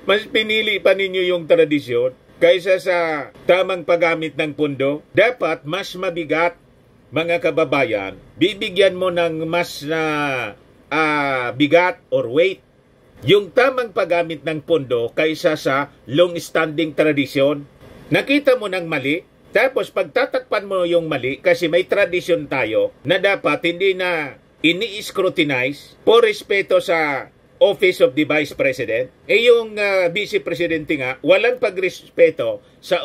Mas pinili pa ninyo yung tradisyon kaysa sa tamang paggamit ng pondo. Dapat mas mabigat, mga kababayan. Bibigyan mo ng mas na bigat or weight yung tamang paggamit ng pondo kaysa sa long-standing tradisyon. Nakita mo ng mali, tapos pagtatakpan mo yung mali kasi may tradisyon tayo na dapat hindi na ini-scrutinize po respeto sa Office of the Vice President. Yung Vice Presidente nga, walang pagrespeto sa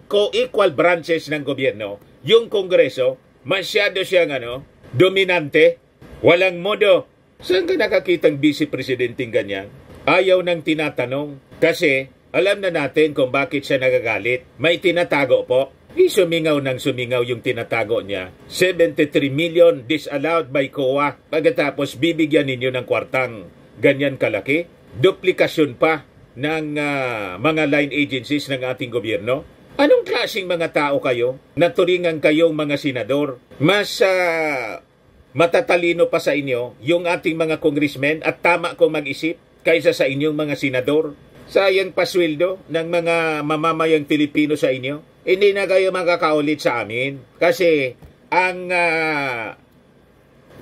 co-equal branches ng gobyerno. Yung Kongreso, masyado siyang dominante, walang modo. Saan ka nakakitang Vice Presidenting ganyan? Ayaw nang tinatanong kasi alam na natin kung bakit siya nagagalit. May tinatago po. Sumingaw ng sumingaw yung tinatago niya. 73 million disallowed by COA. Pagkatapos bibigyan ninyo ng kwartang ganyan kalaki. Duplikasyon pa ng mga line agencies ng ating gobyerno. Anong klaseng mga tao kayo? Naturingan kayong mga senador. Mas matatalino pa sa inyo yung ating mga congressmen at tama kong mag-isip kaysa sa inyong mga senador. Sayang pasweldo ng mga mamamayang Pilipino sa inyo. Hindi na kayo makakaulit sa amin kasi ang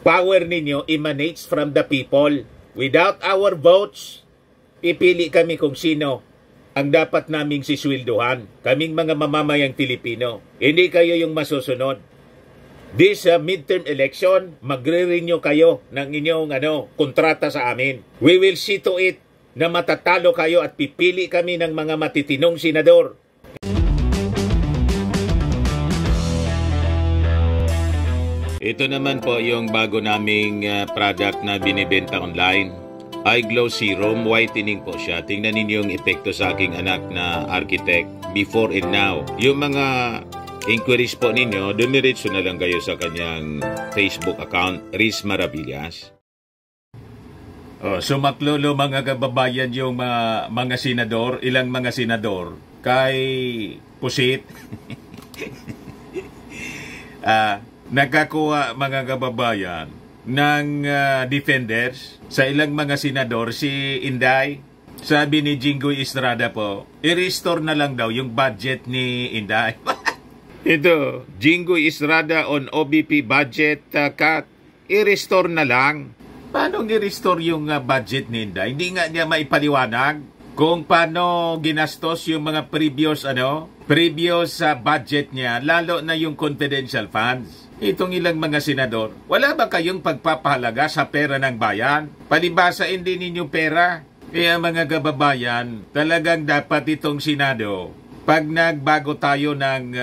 power ninyo emanates from the people. Without our votes, pipili kami kung sino ang dapat naming sisweldohan. Kaming mga mamamayang Pilipino. Hindi kayo yung masusunod. This midterm election, magre-renew kayo ng inyong kontrata sa amin. We will see to it na matatalo kayo at pipili kami ng mga matitinong senador. Ito naman po yung bago naming product na binibenta online. iGlow Serum, whitening po siya. Tingnan ninyo yung epekto sa aking anak na architect before and now. Yung mga inquiries po ninyo, dumiretso na lang kayo sa kanyang Facebook account, Riz Maravillas. Sumaklolo mga kababayan yung mga senador, ilang mga senador, kay Pusit. Nagkakuha mga kababayan ng defenders sa ilang mga senador. Si Inday, sabi ni Jinggoy Estrada po, i-restore na lang daw yung budget ni Inday. Ito, Jinggoy Estrada on OBP budget cut, i-restore na lang. Paano i-restore yung budget ni Inday? Hindi nga niya maipaliwanag kung paano ginastos yung mga previous budget niya, lalo na yung confidential funds. Itong ilang mga senador, wala ba kayong pagpapahalaga sa pera ng bayan? Palibasa hindi ninyo pera. Kaya mga kababayan, talagang dapat itong Senado, pag nagbago tayo ng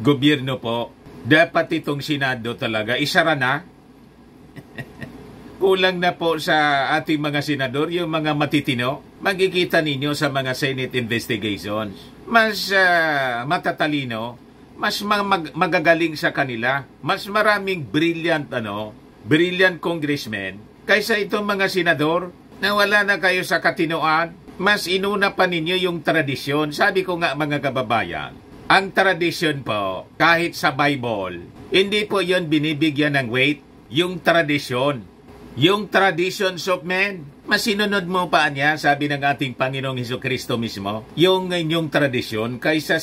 gobyerno po, dapat itong Senado talaga isara na. Kulang na po sa ating mga senador, yung mga matitino. Magkikita ninyo sa mga Senate investigations. Mas matatalino, mas magagaling sa kanila, mas maraming brilliant congressmen kaysa itong mga senador na wala na kayo sa katinoan. Mas inuna pa ninyo yung tradisyon. Sabi ko nga mga kababayan, ang tradisyon po, kahit sa Bible, hindi po yon binibigyan ng weight. Yung tradisyon, yung traditions of men, masinunod mo pa niya, sabi ng ating Panginoong Hesukristo mismo, yung inyong tradisyon kaysa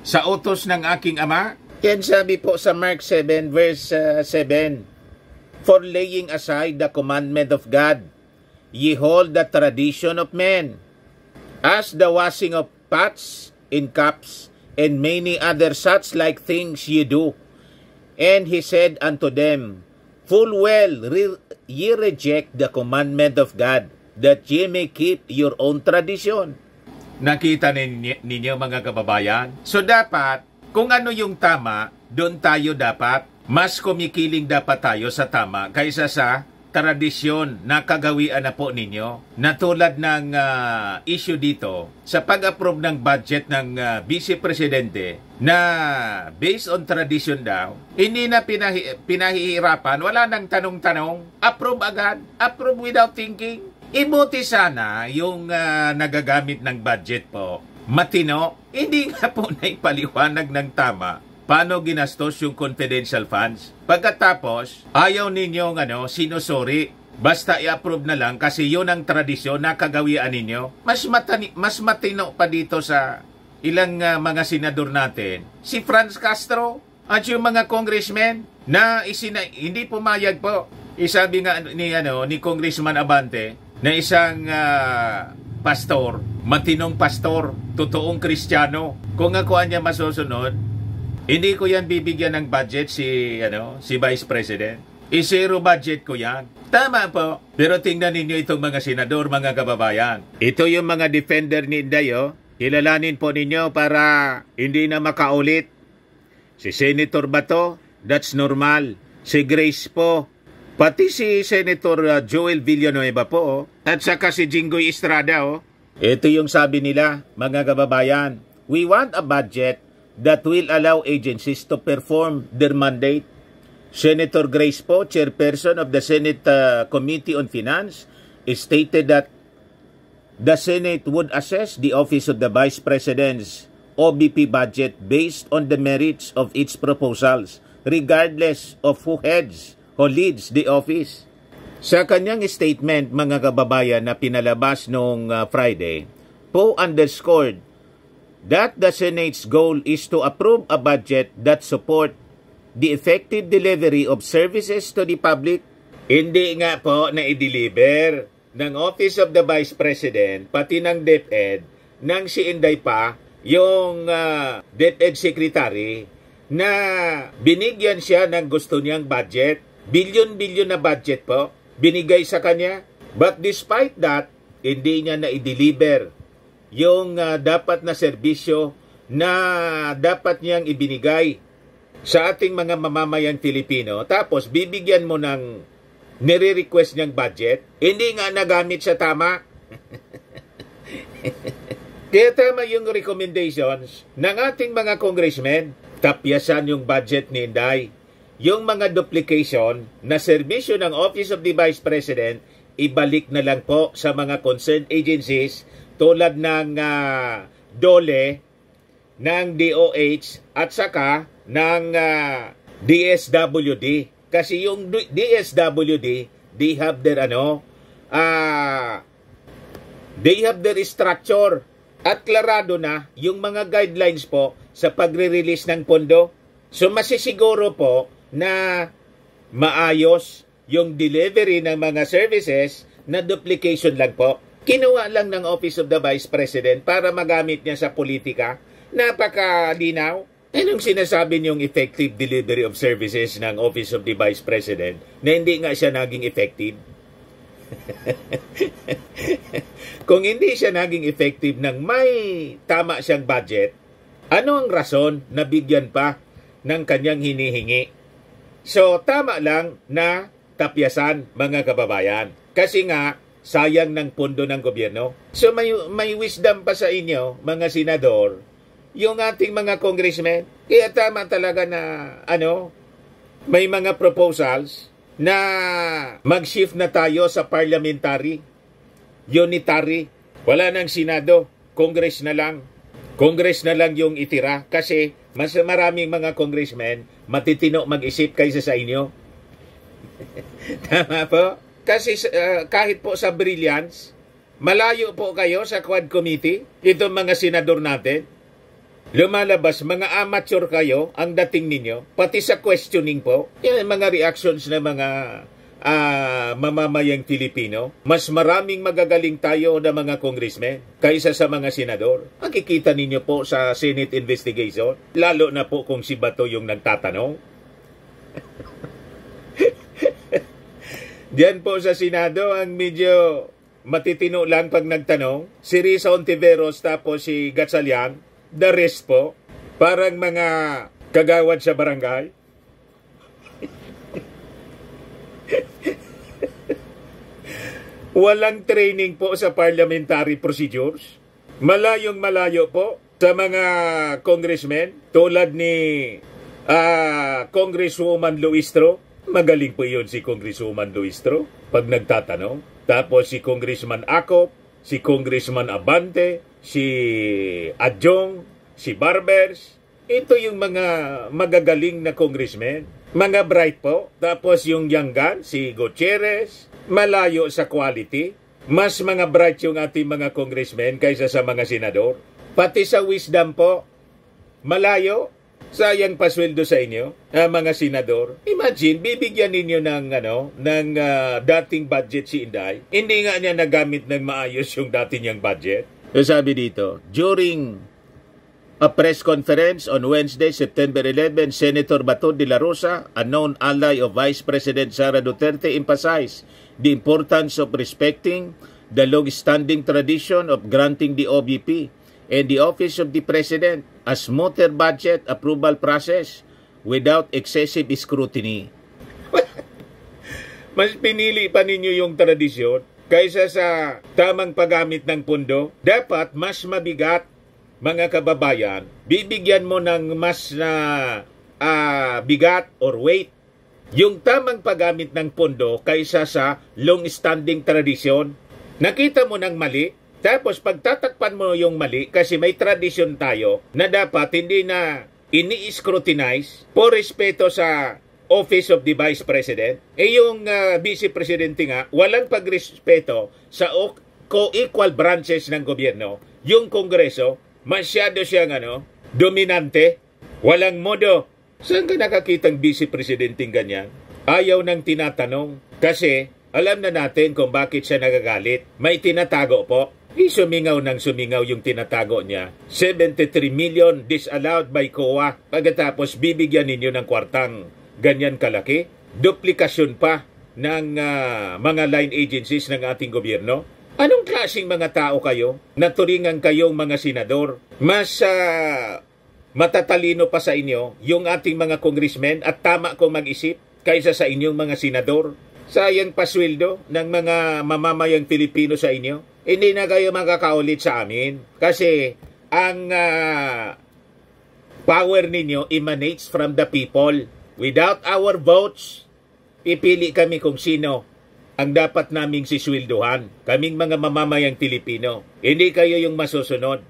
sa utos ng aking Ama. Yan sabi po sa Mark 7 verse 7, for laying aside the commandment of God, ye hold the tradition of men, as the washing of pots and cups, and many other such like things ye do. And he said unto them, full well ye reject the commandment of God, that ye may keep your own tradition. Nakita ninyo mga kababayan? So dapat, kung ano yung tama, doon tayo dapat, mas kumikiling dapat tayo sa tama kaysa sa tradisyon na kagawian na po ninyo. Na tulad ng issue dito, sa pag-approve ng budget ng Vice Presidente na based on tradition daw, hindi na pinahihirapan, wala nang tanong-tanong, approve agad, approve without thinking. Ibuti sana yung nagagamit ng budget po, matino, hindi nga po naipaliwanag ng tama paano ginastos yung confidential funds. Pagkatapos, ayaw ninyong sinusuri Basta i-approve na lang kasi yun ang tradisyon na kagawian ninyo. Mas matino pa dito sa ilang mga senador natin. Si Franz Castro at yung mga congressmen na hindi pumayag po. Isabi nga ni Congressman Abante na isang pastor, matinong pastor, totoong Kristiyano. Kung ako niya masusunod, hindi ko yan bibigyan ng budget si Vice President. I-zero budget ko yan. Tama po. Pero tingnan ninyo itong mga senador, mga kababayan. Ito yung mga defender ni Inday, oh. Kilalanin po ninyo para hindi na makaulit. Si Senator Bato, that's normal. Si Grace po. Pati si Senator Joel Villanueva po, oh. At saka si Jinggoy Estrada, oh. Ito yung sabi nila, mga kababayan. We want a budget that will allow agencies to perform their mandate. Senator Grace po, chairperson of the Senate Committee on Finance, stated that the Senate would assess the Office of the Vice President's OBP budget based on the merits of its proposals, regardless of who leads the office. Sa kanyang statement, mga kababayan, na pinalabas noong Friday, Poe underscored that the Senate's goal is to approve a budget that support the effective delivery of services to the public. Hindi nga po na i-deliver ng Office of the Vice President, pati ng DepEd, nang si Inday pa, yung DepEd Secretary, na binigyan siya ng gusto niyang budget. Bilyon-bilyon na budget po, binigay sa kanya. But despite that, hindi niya na i-deliver yung dapat na serbisyo na dapat niyang ibinigay sa ating mga mamamayang Pilipino. Tapos bibigyan mo ng nire-request niyang budget, hindi nga nagamit sa tama. Kaya tama yung recommendations ng ating mga congressmen. Tapyasan yung budget ni Inday. Yung mga duplication na serbisyo ng Office of the Vice President, ibalik na lang po sa mga concerned agencies tulad ng DOLE, ng DOH, at saka ng DSWD. Kasi yung DSWD, they have their structure. At klarado na yung mga guidelines po sa pagre-release ng pondo. So masisiguro po na maayos yung delivery ng mga services na duplication lang po. Kinuha lang ng Office of the Vice President para magamit niya sa politika. Napakalinaw. Anong sinasabi niyong effective delivery of services ng Office of the Vice President na hindi nga siya naging effective? Kung hindi siya naging effective nang may tama siyang budget, ano ang rason na bigyan pa ng kanyang hinihingi? So, tama lang na tapyasan, mga kababayan. Kasi nga, sayang ng pondo ng gobyerno. So, may wisdom pa sa inyo, mga senador, yung ating mga congressmen. Kaya tama talaga na, may mga proposals na mag-shift na tayo sa parliamentary, unitary. Wala nang Senado, Congress na lang. Congress na lang yung itira kasi mas maraming mga congressmen matitino mag-isip kaysa sa inyo. Tama po? Kasi kahit po sa brilliance, malayo po kayo sa Quad Committee, itong mga senador natin. Lumalabas, mga amateur kayo ang dating ninyo, pati sa questioning po, yan mga reactions na mga mamamayang Filipino. Mas maraming magagaling tayo na mga congressmen kaysa sa mga senador. Makikita ninyo po sa Senate investigation, lalo na po kung si Bato yung nagtatanong. Diyan po sa Senado, ang medyo matitino lang pag nagtanong, si Risa Ontiveros tapos si Gatchalian. The rest po, parang mga kagawad sa barangay. Walang training po sa parliamentary procedures. Malayong malayo po sa mga congressmen tulad ni Congresswoman Luistro. Magaling po yun si Congresswoman Luistro pag nagtatanong. Tapos si Congressman Acop, si Congressman Abante, si Adjong, si Barbers. Ito yung mga magagaling na congressmen. Mga bright po. Tapos yung Yangan, si Gutierrez, malayo sa quality. Mas mga bright yung ating mga congressmen kaysa sa mga senador. Pati sa wisdom po, malayo. Sayang pasweldo sa inyo, mga senador. Imagine, bibigyan ninyo ng dating budget si Inday. Hindi nga niya nagamit ng maayos yung dati niyang budget. So sabi dito, during a press conference on Wednesday, September 11, Senator Bato de la Rosa, a known ally of Vice President Sara Duterte, emphasized the importance of respecting the long-standing tradition of granting the OVP and the Office of the President a smoother budget approval process without excessive scrutiny. Mas pinili pa ninyo yung tradisyon kaysa sa tamang paggamit ng pondo. Dapat mas mabigat, mga kababayan, bibigyan mo ng mas na bigat or weight yung tamang paggamit ng pondo kaysa sa long-standing tradisyon. Nakita mo ng mali, tapos pagtatakpan mo yung mali kasi may tradisyon tayo na dapat hindi na ini-scrutinize po respeto sa Office of the Vice President. Yung Vice Presidente nga, walang pagrespeto sa co-equal branches ng gobyerno. Yung Kongreso, masyado siyang dominante, walang modo. Saan ka nakakitang Vice Presidenting ganyan? Ayaw nang tinatanong kasi alam na natin kung bakit siya nagagalit. May tinatago po. Sumingaw ng sumingaw yung tinatago niya. 73 million disallowed by COA. Pagkatapos bibigyan ninyo ng kwartang ganyan kalaki. Duplikasyon pa ng mga line agencies ng ating gobyerno. Anong klaseng mga tao kayo? Naturingan kayong mga senador. Mas matatalino pa sa inyo yung ating mga congressmen at tama kong mag-isip kaysa sa inyong mga senador. Sayang pasweldo ng mga mamamayang Pilipino sa inyo. Hindi na kayo makakaulit sa amin kasi ang power ninyo emanates from the people. Without our votes, pipili kami kung sino ang dapat naming sisweldohan. Kaming mga mamamayang Pilipino. Hindi kayo yung masusunod.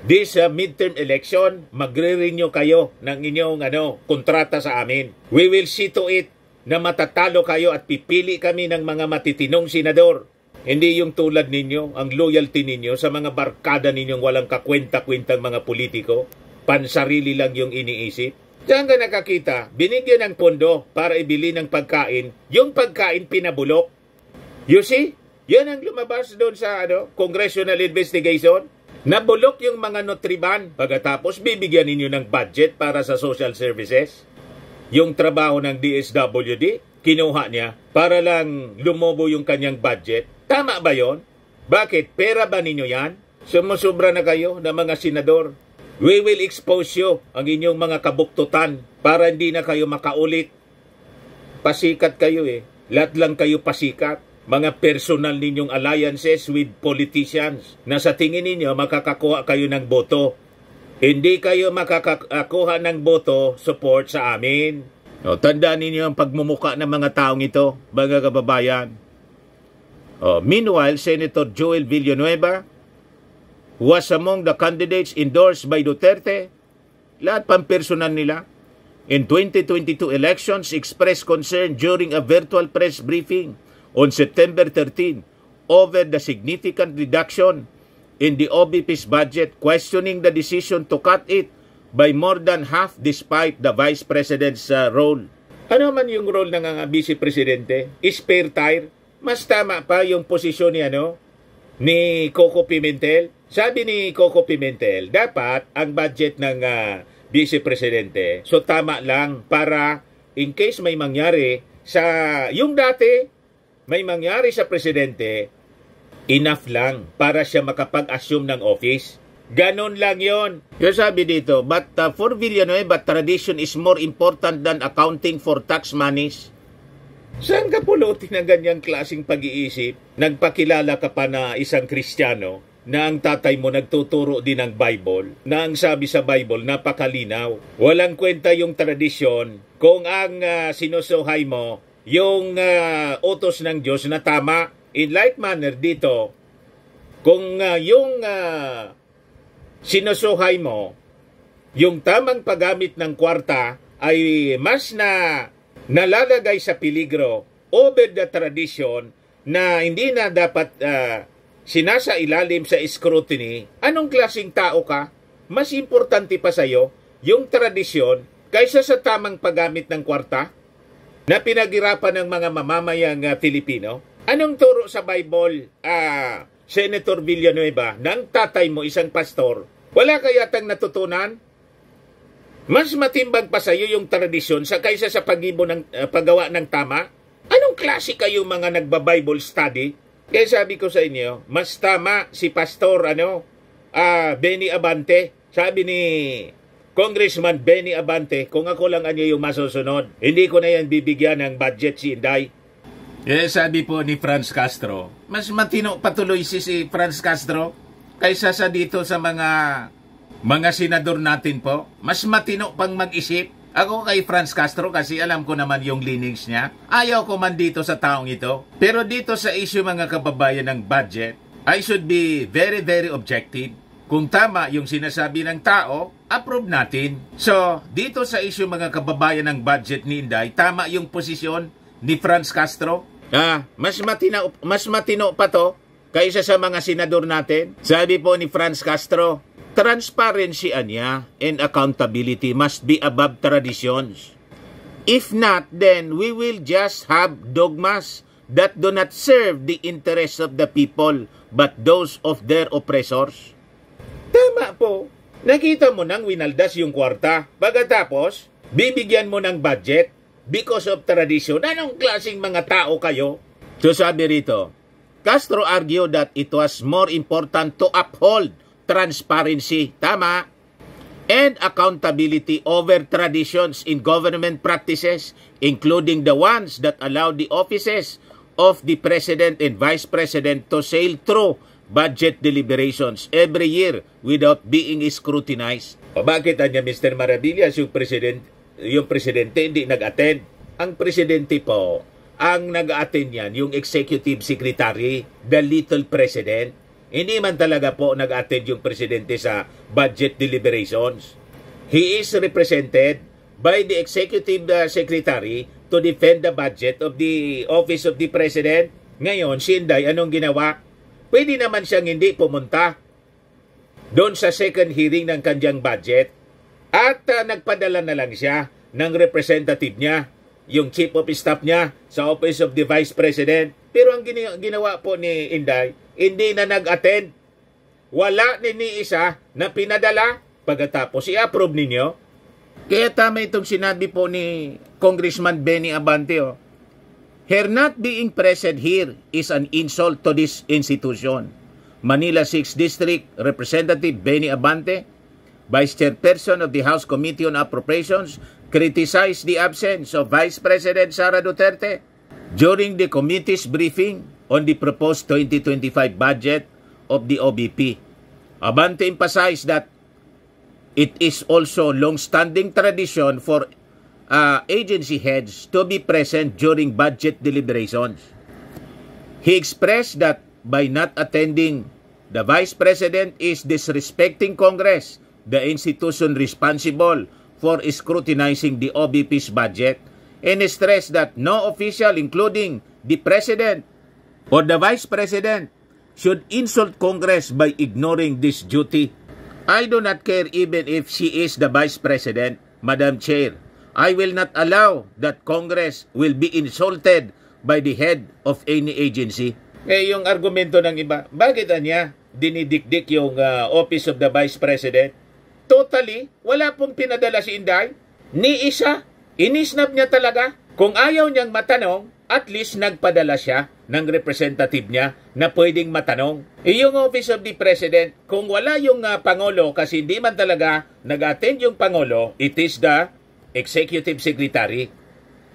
This midterm election, magre-renew kayo ng inyong kontrata sa amin. We will see to it na matatalo kayo at pipili kami ng mga matitinong senador. Hindi yung tulad ninyo, ang loyalty ninyo sa mga barkada ninyong walang kakwenta-kwentang mga politiko, pansarili lang yung iniisip. Diyan ka nakakita, binigyan ng pondo para ibili ng pagkain, yung pagkain pinabulok. You see? Yan ang lumabas doon sa congressional investigation. Nabulok yung mga Nutriban, pagkatapos bibigyan ninyo ng budget para sa social services. Yung trabaho ng DSWD, kinuha niya para lang lumobo yung kanyang budget. Tama ba yon? Bakit? Pera ba ninyo yan? Sumusubra na kayo na mga senador. We will expose you ang inyong mga kabuktutan para hindi na kayo makaulit. Pasikat kayo Lahat lang kayo pasikat. Mga personal ninyong alliances with politicians na sa tingin ninyo makakakuha kayo ng boto. Hindi kayo makakakuha ng boto support sa amin. Tandaan ninyo ang pagmumuka ng mga taong ito, mga kababayan. Meanwhile, Senator Joel Villanueva was among the candidates endorsed by Duterte. Lahat pang personal nila. In 2022 elections, expressed concern during a virtual press briefing on September 13 over the significant reduction in the OVP's budget, questioning the decision to cut it by more than half despite the Vice President's role. Ano man yung role ng Vice Presidente? Spare tire? Mas tama pa yung posisyon ni Coco Pimentel. Sabi ni Coco Pimentel, dapat ang budget ng Vice Presidente, so tama lang para in case may mangyari sa yung dati, may mangyari sa Presidente, enough lang para siya makapag-assume ng office. Ganon lang yon. Yung sabi dito, but for Villanueva, tradition is more important than accounting for tax monies. Saan ka pulutin ng ganyang klaseng pag-iisip? Nagpakilala ka pa na isang Kristiyano na ang tatay mo nagtuturo din ng Bible, na ang sabi sa Bible napakalinaw. Walang kwenta yung tradisyon kung ang sinusuhay mo yung utos ng Diyos na tama. In like manner dito, kung yung sinusuhay mo yung tamang paggamit ng kwarta ay mas nalalagay sa peligro over the tradition na hindi na dapat sinasailalim sa scrutiny. Anong klaseng tao ka? Mas importante pa sa'yo yung tradisyon kaysa sa tamang paggamit ng kwarta na pinaghirapan ng mga mamamayang Pilipino. Anong turo sa Bible, Senator Villanueva, ng tatay mo, isang pastor? Wala kayatang natutunan? Mas matimbang pa sa'yo yung tradisyon kaysa sa paggawa ng tama? Anong klase kayo mga nagba-Bible study? Kaya sabi ko sa inyo, mas tama si Pastor Benny Abante. Sabi ni Congressman Benny Abante, kung ako lang yung masusunod, hindi ko na yan bibigyan ng budget si Inday. Sabi po ni Franz Castro, mas matino patuloy si Franz Castro kaysa sa dito sa mga senador natin po. Mas matino pang mag-isip. Ako kay Franz Castro kasi alam ko naman yung leanings niya. Ayaw ko man dito sa taong ito. Pero dito sa issue mga kababayan ng budget, I should be very, very objective. Kung tama yung sinasabi ng tao, approve natin. So, dito sa issue mga kababayan ng budget ni Inday, tama yung posisyon ni Franz Castro. Mas matino pa to kaysa sa mga senador natin. Sabi po ni Franz Castro, transparency anya and accountability must be above traditions. If not, then we will just have dogmas that do not serve the interests of the people but those of their oppressors. Tama po. Nakita mo nang winaldas yung kwarta. Pagkatapos, bibigyan mo ng budget because of tradition. Anong klaseng mga tao kayo? So sabi rito, Castro argued that it was more important to uphold transparency, tama, and accountability over traditions in government practices, including the ones that allow the offices of the President and Vice President to sail through budget deliberations every year without being scrutinized. O bakit anya Mr. Maravillas yung presidente hindi nag-attend? Ang presidente po, ang nag-attend yan, yung executive secretary, the little president. Hindi man talaga po nag-attend yung presidente sa budget deliberations. He is represented by the executive secretary to defend the budget of the office of the president. Ngayon, si Inday, anong ginawa? Pwede naman siyang hindi pumunta doon sa second hearing ng kanyang budget at nagpadala na lang siya ng representative niya, yung chief of staff niya sa office of the vice president. Pero ang ginawa po ni Inday, hindi na nag-attend. Wala ni isa na pinadala pagkatapos i-approve ninyo. Kaya tama itong sinabi po ni Congressman Benny Abante. Her not being present here is an insult to this institution. Manila 6th District Representative Benny Abante, Vice Chairperson of the House Committee on Appropriations, criticized the absence of Vice President Sara Duterte during the committee's briefing on the proposed 2025 budget of the OBP. Abante emphasized that it is also long-standing tradition for agency heads to be present during budget deliberations. He expressed that by not attending, the Vice President is disrespecting Congress, the institution responsible for scrutinizing the OBP's budget, and stressed that no official, including the President or the Vice President, should insult Congress by ignoring this duty. I do not care even if she is the Vice President, Madam Chair. I will not allow that Congress will be insulted by the head of any agency. Yung argumento ng iba, bakit niya dinidikdik yung Office of the Vice President? Totally, wala pong pinadala si Inday. Ni isa, inisnap niya talaga. Kung ayaw niyang matanong, at least nagpadala siya ng representative niya na pwedeng matanong. Yung Office of the President, kung wala yung Pangulo, kasi hindi man talaga nag-attend yung Pangulo, it is the Executive Secretary,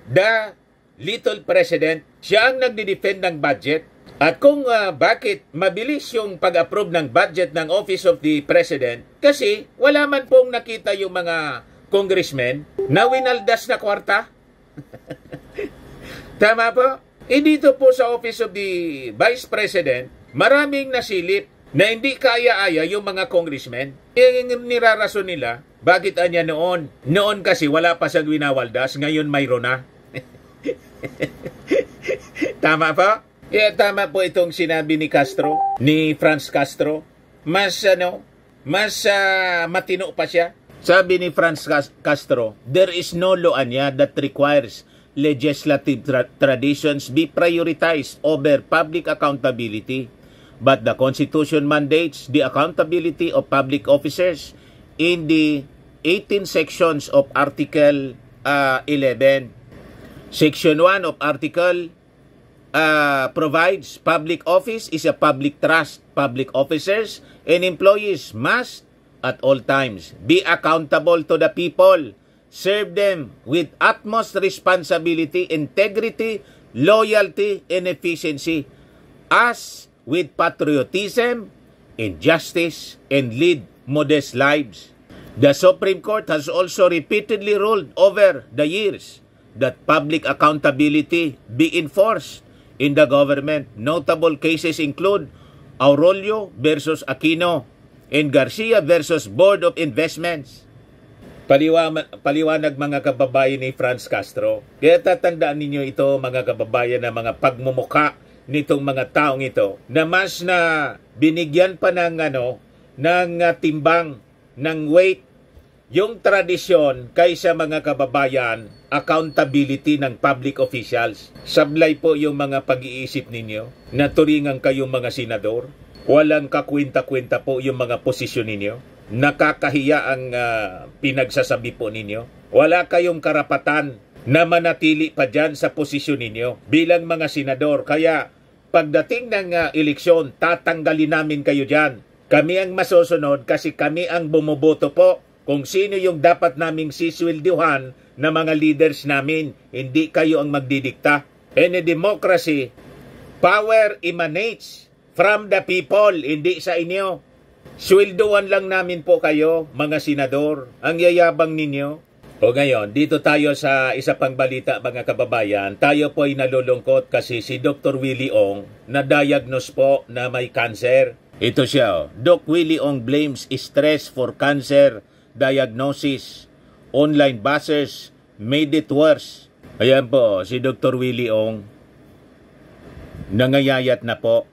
the little President, siya ang nagdi-defend ng budget. At kung bakit mabilis yung pag-approve ng budget ng Office of the President, kasi wala man pong nakita yung mga congressmen na winaldas na kwarta. Tama po? Dito po sa Office of the Vice President, maraming nasilip na hindi kaya-aya yung mga congressmen. Yung nirarason nila, Bakit anya noon? Noon kasi wala pa siyang winawaldas, ngayon mayroon na. Tama pa? Yeah, tama po itong sinabi ni Castro, ni Franz Castro. Mas matino pa siya. Sabi ni Franz Castro, there is no law anya that requires legislative traditions be prioritized over public accountability. But the Constitution mandates the accountability of public officers in the 18 sections of Article 11. Section 1 of Article provides public office is a public trust. Public officers and employees must at all times be accountable to the people, serve them with utmost responsibility, integrity, loyalty, and efficiency, as with patriotism and justice, and lead modest lives. The Supreme Court has also repeatedly ruled over the years that public accountability be enforced in the government. Notable cases include Aurelio versus Aquino and Garcia versus Board of Investments. Paliwanag mga kababayan ni Franz Castro. Kaya tatandaan ninyo ito mga kababayan na mga pagmumuka nitong mga taong ito na mas na binigyan pa ng timbang, ng weight, yung tradisyon kaysa mga kababayan, accountability ng public officials. Sablay po yung mga pag-iisip ninyo na turingan kayong mga senador. Walang kakwenta-kwenta po yung mga posisyon ninyo. Nakakahiya ang pinagsasabi po ninyo. Wala kayong karapatan na manatili pa dyan sa posisyon ninyo bilang mga senador. Kaya pagdating ng eleksyon, tatanggalin namin kayo dyan. Kami ang masusunod kasi kami ang bumuboto po kung sino yung dapat naming siswelduhan na mga leaders namin. Hindi kayo ang magdidikta. In a democracy, power emanates from the people, hindi sa inyo. Swelduhan lang namin po kayo, mga senador. Ang yayabang ninyo. O ngayon, dito tayo sa isa pang balita mga kababayan. Tayo po ay nalulungkot kasi si Dr. Willie Ong na-diagnose po na may cancer. Ito siya. Doc Willie Ong blames stress for cancer diagnosis. Online bashers made it worse. Ayan po, si Dr. Willie Ong nangayayat na po.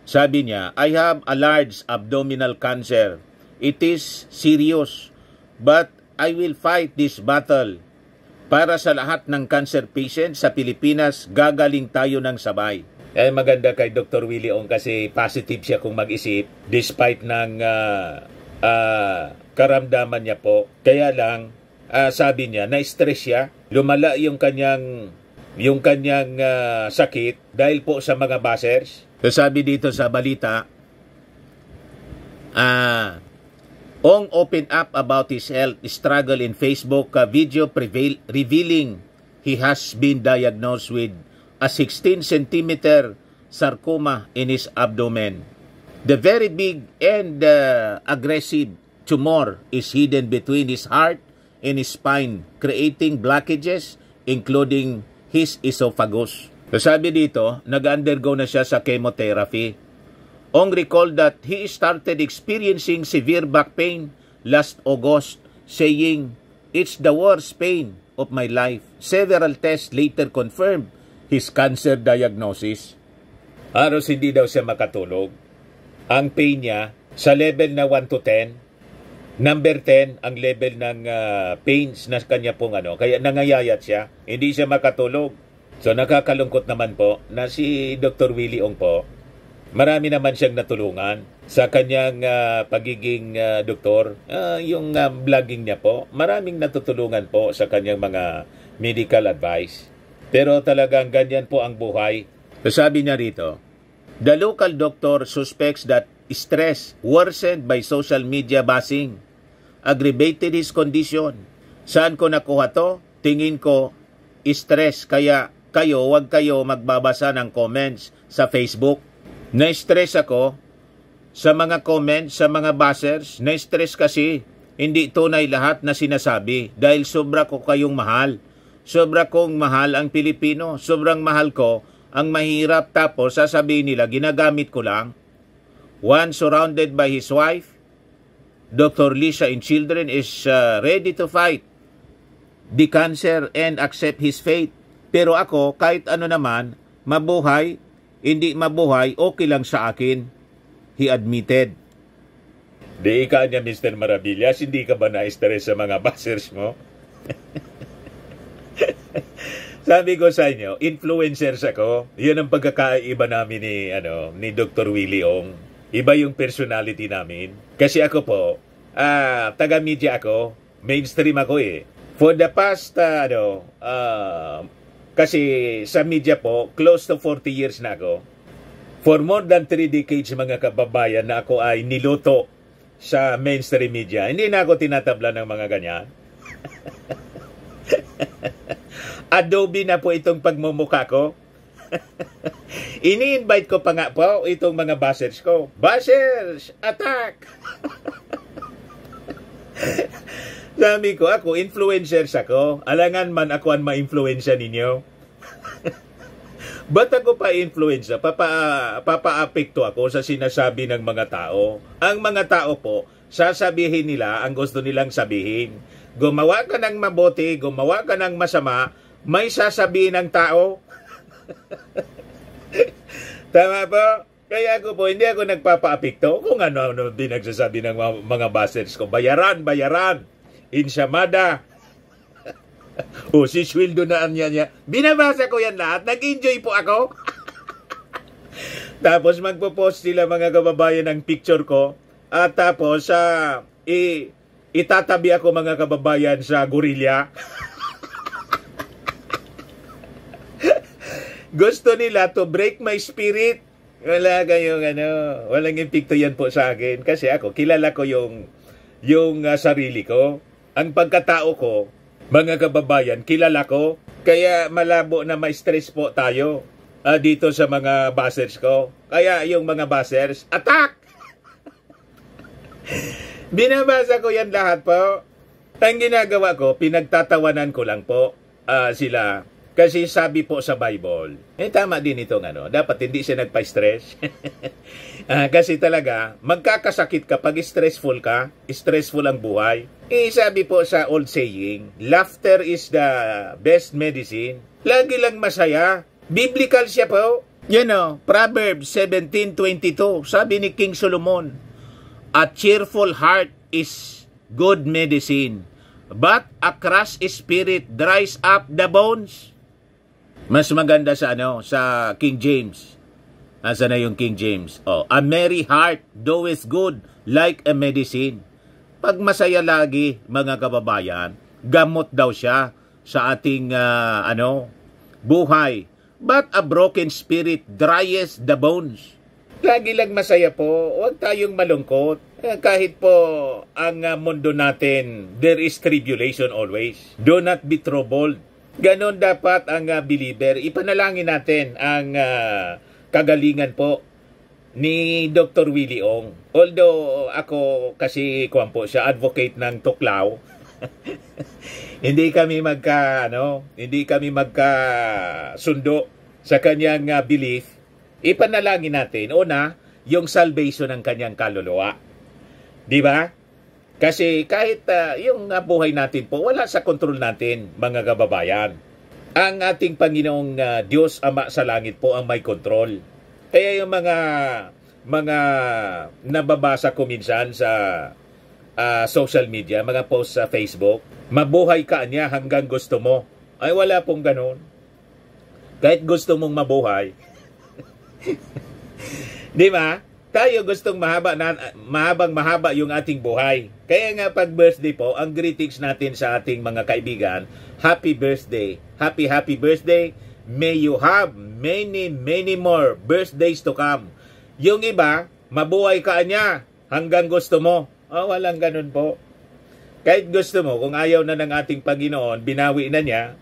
Sabi niya, I have a large abdominal cancer. It is serious, but I will fight this battle. Para sa lahat ng cancer patients sa Pilipinas, gagaling tayo ng sabay. Ay maganda kay Dr. Willie Ong kasi positive siya kung mag-isip despite ng karamdaman niya po. Kaya lang, sabi niya, na-stress siya. Lumala yung kanyang sakit dahil po sa mga bashers. So sabi dito sa balita, Ong open up about his health struggle in Facebook video revealing he has been diagnosed with a 16 centimeter sarcoma in his abdomen. The very big and aggressive tumor is hidden between his heart and his spine, creating blockages including his esophagus. So sabi dito, nag-undergo na siya sa chemotherapy. Ong recalled that he started experiencing severe back pain last August, saying, "It's the worst pain of my life." Several tests later confirmed his cancer diagnosis. Halos hindi daw siya makatulog. Ang pain niya sa level na 1 to 10, number 10 ang level ng pains na kanya pong kaya nangayayat siya, hindi siya makatulog. So nakakalungkot naman po na si Dr. Willie Ong po, marami naman siyang natulungan sa kanyang pagiging doktor. Yung vlogging niya po, maraming natutulungan po sa kanyang mga medical advice. Pero talagang ganyan po ang buhay. So sabi niya rito, the local doctor suspects that stress worsened by social media bashing aggravated his condition. Saan ko nakuha to? Tingin ko stress, kaya wag kayo magbabasa ng comments sa Facebook. Na-stress ako sa mga comments, sa mga bashers. Na-stress kasi hindi tunay lahat na sinasabi dahil sobra ko kayong mahal. Sobra kong mahal ang Pilipino. Sobrang mahal ko ang mahirap, tapos sasabihin nila ginagamit ko lang. One surrounded by his wife, Dr. Lisa in children is ready to fight the cancer and accept his fate. Pero ako, kahit ano naman, mabuhay, hindi mabuhay, okay lang sa akin. He admitted. Di ka niya, Mr. Maravillas, hindi ka ba na-stress sa mga bashers mo? Sabi ko sa inyo, influencers ako. Yun ang pagkakaiba namin ni Dr. Willie Ong. Iba yung personality namin. Kasi ako po, taga-media ako, mainstream ako eh. For the past, kasi sa media po, close to 40 years na ako. For more than 3 decades mga kababayan na ako ay niluto sa mainstream media. Hindi na ako tinatabla ng mga ganyan. Adobe na po itong pagmumukha ko. Ini-invite ko pa nga po itong mga bashers ko. Bashers, attack! Sabi ko, ako, influencers ako. Alangan man ako ang ma-influensya ninyo. Ba't ako pa-influensya? Papa-apekto ako sa sinasabi ng mga tao. Ang mga tao po, sasabihin nila ang gusto nilang sabihin. Gumawa ka ng mabuti, gumawa ka ng masama, may sasabihin ng tao. Tama po? Kaya ako po, hindi ako nagpapa-apekto kung ano pinagsasabi ng mga bashers ko. Bayaran, bayaran. Insyamada. O, si sweldo na niya. Binabasa ko yan lahat. Nag-enjoy po ako. Tapos magpo-post sila mga kababayan ng picture ko. At tapos, itatabi ako mga kababayan sa gorilla. Gusto nila to break my spirit. Wala kayong walang impikto yan po sa akin. Kasi ako, kilala ko yung sarili ko. Ang pagkatao ko, mga kababayan, kilala ko. Kaya malabo na ma-stress po tayo dito sa mga bashers ko. Kaya yung mga bashers, attack! Binabasa ko yan lahat po. Ang ginagawa ko, pinagtatawanan ko lang po sila. Kasi sabi po sa Bible, tama din itong dapat hindi siya nagpa-stress. Kasi talaga, magkakasakit kapag stressful ka, stressful ang buhay. Sabi po sa old saying, laughter is the best medicine. Lagi lang masaya. Biblical siya po. Proverbs 17:22, sabi ni King Solomon, a cheerful heart is good medicine, but a crushed spirit dries up the bones. Mas maganda sa sa King James. Asa na yung King James? A merry heart doeth good like a medicine. Pag masaya lagi, mga kababayan, gamot daw siya sa ating buhay. But a broken spirit dries the bones. Lagi lang masaya po. Huwag tayong malungkot. Kahit po ang mundo natin, there is tribulation always. Do not be troubled. Ganon dapat ang believer. Ipanalangin natin ang kagalingan po ni Dr. Willie Ong. Although ako kasi po siya advocate ng tuklaw. hindi kami magkasundo sa kanyang belief. Ipanalangin natin una yung salvation ng kanyang kaluluwa. Di ba? Kasi kahit yung buhay natin po, wala sa kontrol natin, mga kababayan. Ang ating Panginoong Diyos Ama sa langit po ang may kontrol. Kaya yung mga nababasa ko minsan sa social media, mga post sa Facebook, mabuhay ka niya hanggang gusto mo. Ay wala pong ganun. Kahit gusto mong mabuhay. Di ba? Tayo gustong mahaba yung ating buhay. Kaya nga pag birthday po, ang greetings natin sa ating mga kaibigan, happy birthday. Happy birthday. May you have many more birthdays to come. Yung iba, mabuhay ka niya hanggang gusto mo. Walang ganun po. Kahit gusto mo, kung ayaw na ng ating Panginoon, binawi na niya,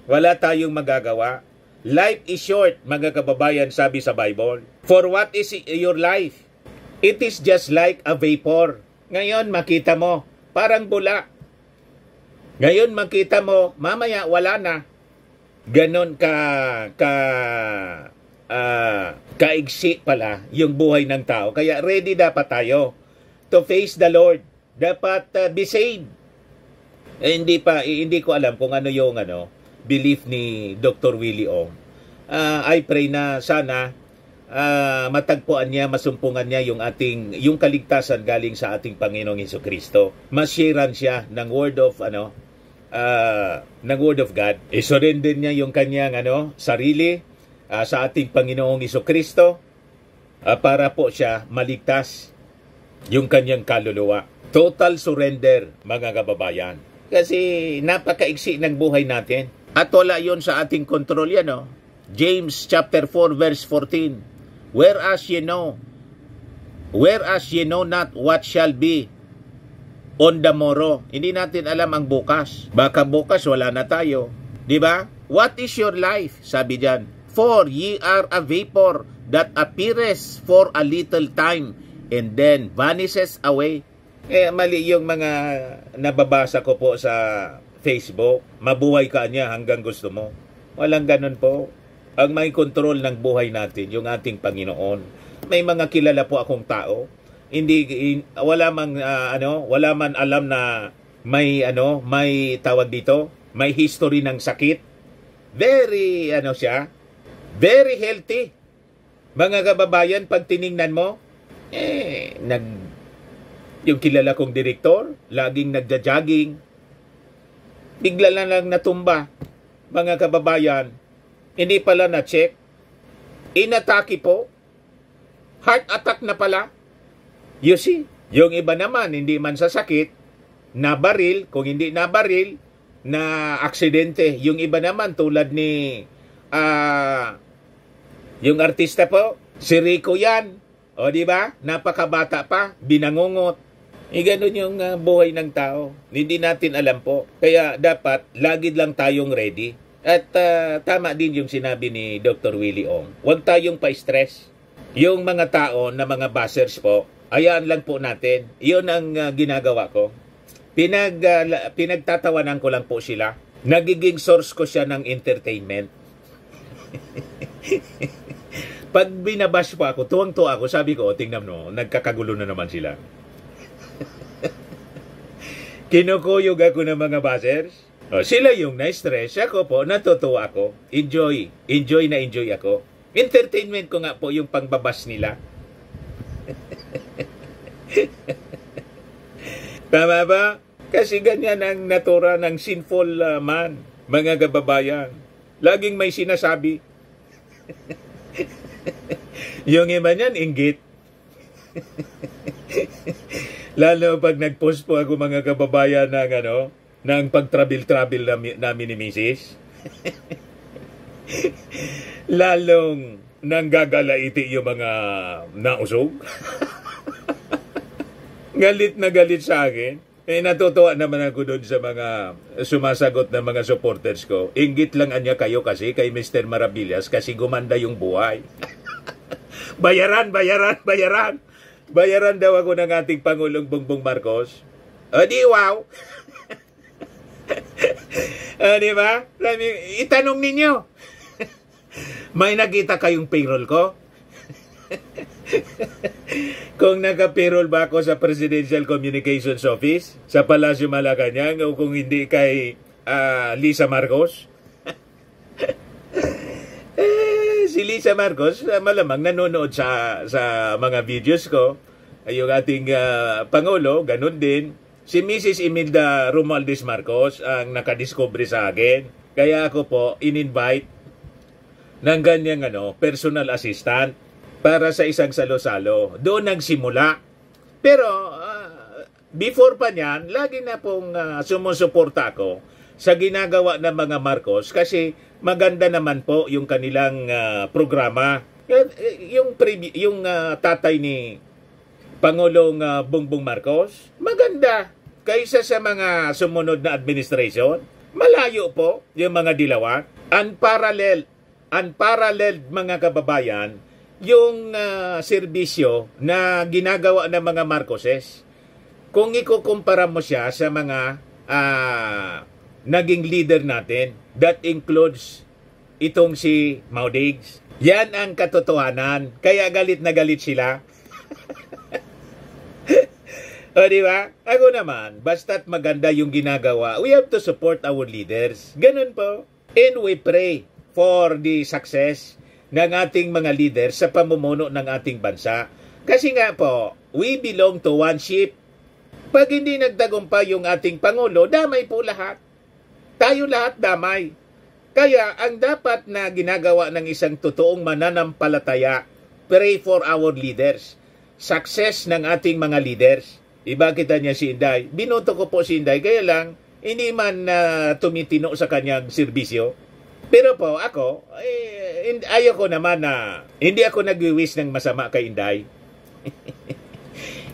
wala tayong magagawa. Life is short, mga kababayan, sabi sa Bible. For what is your life? It is just like a vapor. Ngayon, makita mo, parang bula. Ngayon, makita mo, mamaya, wala na. Ganon kaigsi pala yung buhay ng tao. Kaya ready dapat tayo to face the Lord. Dapat be saved. Hindi ko alam kung ano yung belief ni Dr. Willie Ong. I pray na sana matagpuan niya, masumpungan niya yung kaligtasan galing sa ating Panginoong Hesukristo. Masyaran siya ng word of God. I-surrender niya yung kanyang sarili sa ating Panginoong Hesukristo para po siya maligtas yung kanyang kaluluwa. Total surrender, mga kababayan. Kasi napakaiksi ng buhay natin. At wala yon sa ating kontrol yan. James chapter 4 verse 14. Whereas ye know not what shall be on the morrow. Hindi natin alam ang bukas. Baka bukas wala na tayo. Diba? What is your life? Sabi diyan. For ye are a vapor that appeareth for a little time and then vanishes away. Mali yung mga nababasa ko po sa Facebook. Mabuhay ka niya hanggang gusto mo. Walang ganun po. Ang may kontrol ng buhay natin, yung ating Panginoon. May mga kilala po akong tao. Wala man alam na may tawag dito, may history ng sakit. Very very healthy. Mga kababayan, pag tiningnan mo, yung kilala kong direktor, laging nagja-jogging. Bigla lang natumba. Mga kababayan, hindi pala na-check. Inatake po. Heart attack na pala. You see? Yung iba naman, hindi man sa sakit, nabaril. Kung hindi nabaril, na aksidente. Yung iba naman, tulad ni yung artista po, si Rico yan. O di ba? Napakabata pa, binangungot. Ganun yung buhay ng tao. Hindi natin alam po. Kaya dapat lagi lang tayong ready. At tama din yung sinabi ni Dr. Willie Ong. Huwag tayong pa-stress. Yung mga tao na mga bashers po, ayaan lang po natin. Iyon ang ginagawa ko. Pinagtatawanan ko lang po sila. Nagiging source ko siya ng entertainment. Pag binabash po ako, tuwang-tuwa ako, sabi ko, tingnan mo, nagkakagulo na naman sila. Kinukuyog ako ng mga bashers. Sila yung na-stress. Ako po, natutuwa ako. Enjoy ako. Entertainment ko nga po yung pangbabash nila. Tama ba? Kasi ganyan ang natura ng sinful man, mga kababayan. Laging may sinasabi. Yung iba niyan, inggit. Lalo pag nag-post po ako, mga kababayan, ng pag-travel namin ni Mrs. Lalong nanggagalaiti yung mga nausog. Galit na galit sa akin. Natutuwa naman ako doon sa mga sumasagot na mga supporters ko. Inggit lang anya kayo kasi kay Mr. Maravillas kasi gumanda yung buhay. Bayaran daw ako ng ating Pangulong Bongbong Marcos. O di wow. Di ba? Itanong ninyo. May nakita kayong payroll ko? Kung naka-payroll ba ako sa Presidential Communications Office, sa Palasyo Malacanang, o kung hindi kay Lisa Marcos? Si Lisa Marcos, malamang nanonood sa mga videos ko. Yung ating Pangulo, ganun din. Si Mrs. Imelda Romualdez Marcos ang nakadiscovery sa akin. Kaya ako po, in-invite ng ganyang personal assistant para sa isang salo-salo. Doon nagsimula. Pero before pa niyan, lagi na pong sumusuporta ako sa ginagawa ng mga Marcos kasi maganda naman po yung kanilang programa. Yung tatay ni Pangulong Bongbong Marcos, maganda kaysa sa mga sumunod na administration. Malayo po yung mga dilawan. Unparalleled mga kababayan, yung serbisyo na ginagawa ng mga Marcoses. Kung ikukumpara mo siya sa mga naging leader natin, that includes itong si Maudigs. Yan ang katotohanan. Kaya galit na galit sila. O, di ba? Ako naman, basta't maganda yung ginagawa, we have to support our leaders. Ganun po. And we pray for the success ng ating mga leaders sa pamumuno ng ating bansa. Kasi nga po, we belong to one ship. Pag hindi nagtagumpay yung ating Pangulo, damay po lahat. Tayo lahat damay. Kaya ang dapat na ginagawa ng isang totoong mananampalataya, pray for our leaders. Success ng ating mga leaders. Iba kita niya si Inday. Binoto ko po si Inday, kaya lang, hindi man tumitino sa kanyang serbisyo. Pero po, ako, ayoko naman na, hindi ako nag-wish ng masama kay Inday.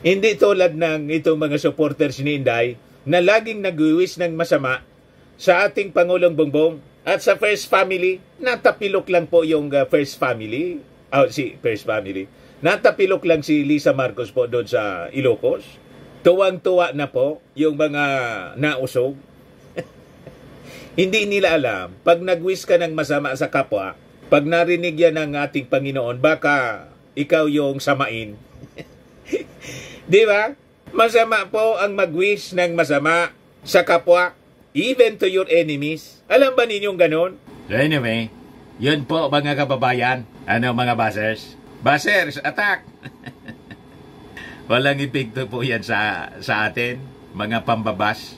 Hindi tulad ng itong mga supporters ni Inday, na laging nag-wish ng masama sa ating Pangulong Bongbong at sa First Family. Natapilok lang po yung First Family. First Family. Natapilok lang si Lisa Marcos po doon sa Ilocos. Tuwang-tuwa na po yung mga nausog. Hindi nila alam, pag nag-wish ka ng masama sa kapwa, pag narinig yan ng ating Panginoon, baka ikaw yung samain. Di ba? Masama po ang mag-wish ng masama sa kapwa, even to your enemies. Alam ba ninyong ganon? Anyway, yun po mga kababayan. Ano mga basers? Basers, attack! Walang epekto po yan sa atin, mga pambabas.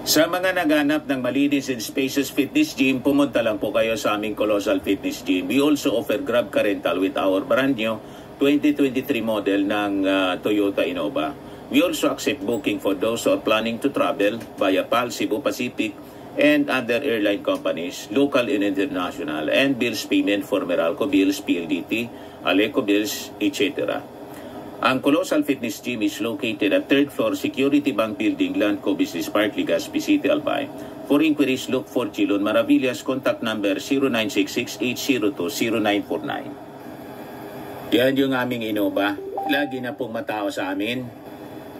Sa mga naghanap ng malinis and spacious fitness gym, pumunta lang po kayo sa aming Colossal Fitness Gym. We also offer Grab Car Rental with our brand new 2023 model ng Toyota Innova. We also accept booking for those who are planning to travel via PAL, Cebu Pacific, and other airline companies, local and international, and bills payment for Meralco Bills, PLDT, Aleco Bills, etc. Ang Colossal Fitness Gym is located at 3rd floor Security Bank Building, Landco Business Park, Legazpi City, Albay. For inquiries, look for Chilon Maravillas. Contact number 0966-802-0949. Yan yung aming Innova. Lagi na pong matao sa amin.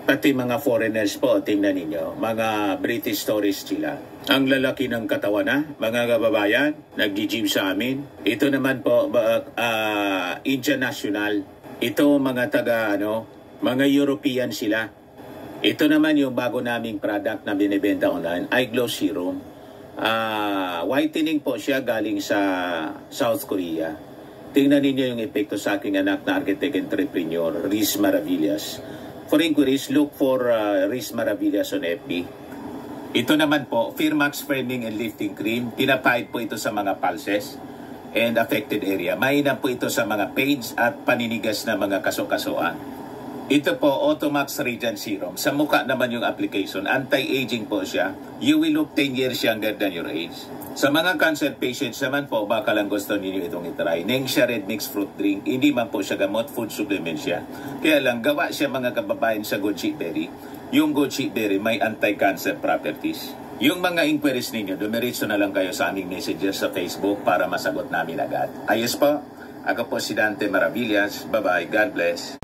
Pati mga foreigners po, tingnan ninyo. Mga British tourists sila. Ang lalaki ng katawan na, mga kababayan, nag-gym sa amin. Ito naman po, Indian National. Ito mga mga European sila. Ito naman yung bago naming product na binibenta online, Eye Glow Serum. Whitening po siya galing sa South Korea. Tingnan ninyo yung epekto sa aking anak na architect entrepreneur, Riz Maravillas. For inquiries, look for Riz Maravillas on FB. Ito naman po, Firmax Firming and Lifting Cream. Pinapahid po ito sa mga pulses and affected area. Mainam po ito sa mga pains at paninigas na mga kaso-kasuan. Ito po, Automax Radiant Serum. Sa mukha naman yung application. Anti-aging po siya. You will look 10 years younger than your age. Sa mga cancer patients naman po, baka lang gusto ninyo itong itry. Nengxia Red Mix Fruit Drink. Hindi man po siya gamot, food supplement siya. Kaya lang, gawa siya mga kababayan sa goji berry. Yung goji berry may anti-cancer properties. Yung mga inquiries ninyo, dumiretso na lang kayo sa aming messages sa Facebook para masagot namin agad. Ayos po, ako po si Dante Maravillas. Bye-bye. God bless.